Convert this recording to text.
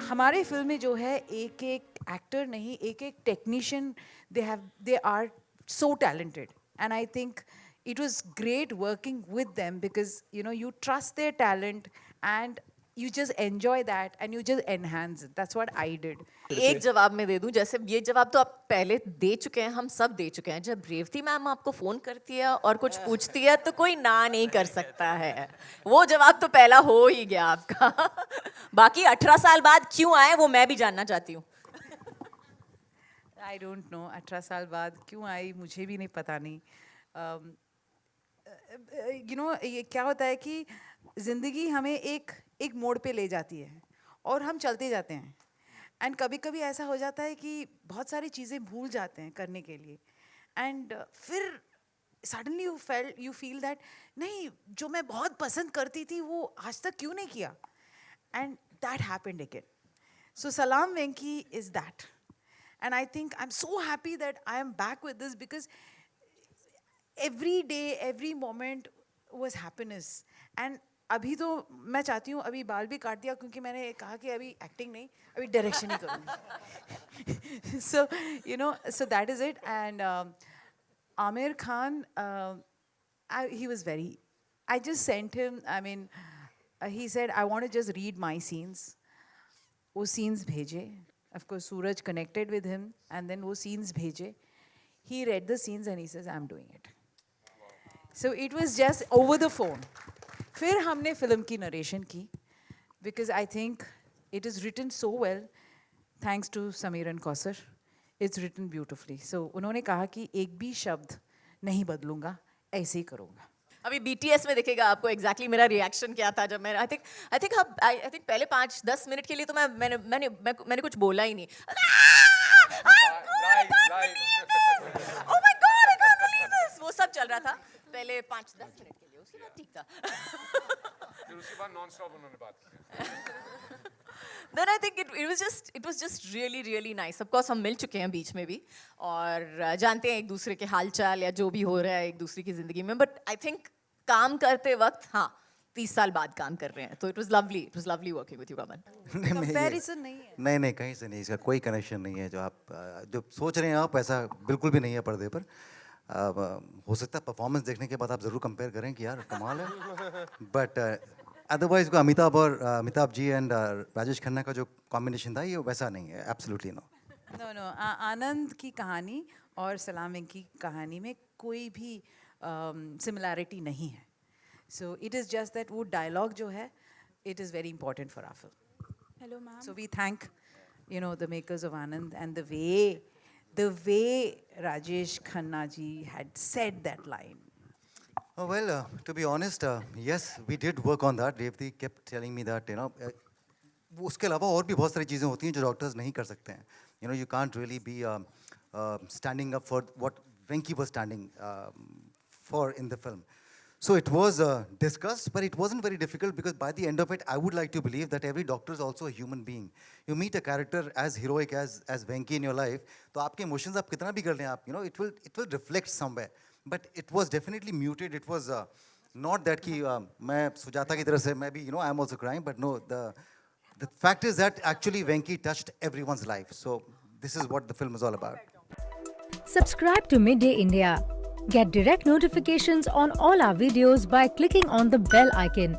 हमारे फिल्म में जो है एक एक एक्टर नहीं, एक एक technician, they are so talented, and I think it was great working with them because you trust their talent and you just enjoy that and you just enhance it. That's what I did. एक जवाब मैं दे दूं, जैसे ये जवाब तो आप पहले दे चुके हैं, हम सब दे चुके हैं। जब रेवती मैम आपको फोन करती है और कुछ पूछती है तो कोई ना नहीं कर सकता है। वो जवाब तो पहला हो ही गया आपका। बाकी 18 साल बाद क्यों आए वो मैं भी जानना चाहती हूँ। I don't know 18 साल बाद क्यों आई, मुझे भी नहीं पता नहीं। ये क्या होता है कि ज़िंदगी हमें एक एक मोड़ पे ले जाती है और हम चलते जाते हैं, एंड कभी कभी ऐसा हो जाता है कि बहुत सारी चीज़ें भूल जाते हैं करने के लिए, एंड फिर सडनली यू फील दैट नहीं, जो मैं बहुत पसंद करती थी वो आज तक क्यों नहीं किया, and that happened again. So Salam Venki is that. And I think I'm so happy that I am back with this because every day, every moment was happiness. And अभी तो मैं चाहती हूँ अभी बाल भी काट दिया क्योंकि मैंने कहा कि अभी एक्टिंग नहीं, अभी डायरेक्शन ही करूँगी. So that is it. And Amir Khan, he was very, I just sent him, he said, I want to just read my scenes. वो सीन्स भेजे, of course Suraj connected with him and then वो scenes भेजे, he read the scenes and he says I am doing it. So it was just over the phone. फिर हमने film की narration की because I think it is written so well, thanks to Samiran Kausar. It's written beautifully. So उन्होंने कहा कि एक भी शब्द नहीं बदलूंगा, ऐसे ही करूँगा. अभी BTS में दिखेगा आपको एग्जैक्टली मेरा रिएक्शन क्या था जब मैं आई थिंक पहले 5-10 मिनट के लिए तो मैंने कुछ बोला ही नहीं. Oh my God, I can't believe this. वो सब चल रहा था पहले 5-10 मिनट के लिए, उसके बाद ठीक था. फिर उसके बाद नॉन स्टॉप उन्होंने बात की. Then I think it was just really nice. Of course हम मिल चुके हैं बीच में भी और जानते हैं एक दूसरे के हालचाल या जो भी हो रहा है एक दूसरे की जिंदगी में, बट आई थिंक काम करते वक्त 30 साल बाद काम कर रहे हैं, तो it was lovely working with you Kamal. Comparison नहीं है. नहीं कहीं से नहीं, इसका कोई कनेक्शन नहीं है. जो आप जो सोच रहे हैं आप, ऐसा बिल्कुल भी नहीं है पर्दे पर. हो सकता है परफॉर्मेंस देखने के बाद आप ज़रूर कंपेयर करें कि यार कमाल है, बट अदरवाइज को अमिताभ जी एंड राजेश खन्ना का जो कॉम्बिनेशन था ये वैसा नहीं है. Absolutely no. नो आनंद की कहानी और सलाम वेंकी की कहानी में कोई भी सिमिलैरिटी नहीं है. So it is just that वो डायलॉग जो है it is very important for our film. Hello ma'am. So we thank the makers of Anand and the way Rajesh Khanna ji had said that line. Oh, well, to be honest, yes, we did work on that. Revati kept telling me that, उसके अलावा और भी बहुत सारी चीज़ें होती हैं जो डॉक्टर्स नहीं कर सकते हैं. You can't really be standing up for what Venki was standing for in the film. So it was discussed, but it wasn't very difficult because by the end of it, I would like to believe that every doctor is also a human being. You meet a character as heroic as Venki in your life, तो आपके emotions आप कितना भी कर लें आप, it will reflect somewhere. But it was definitely muted. It was not that कि मैं सुजाता की तरह से मैं भी I am also crying, but no, the fact is that actually Venki touched everyone's life. So this is what the film is all about. Subscribe to Midday India. Get direct notifications on all our videos by clicking on the bell icon.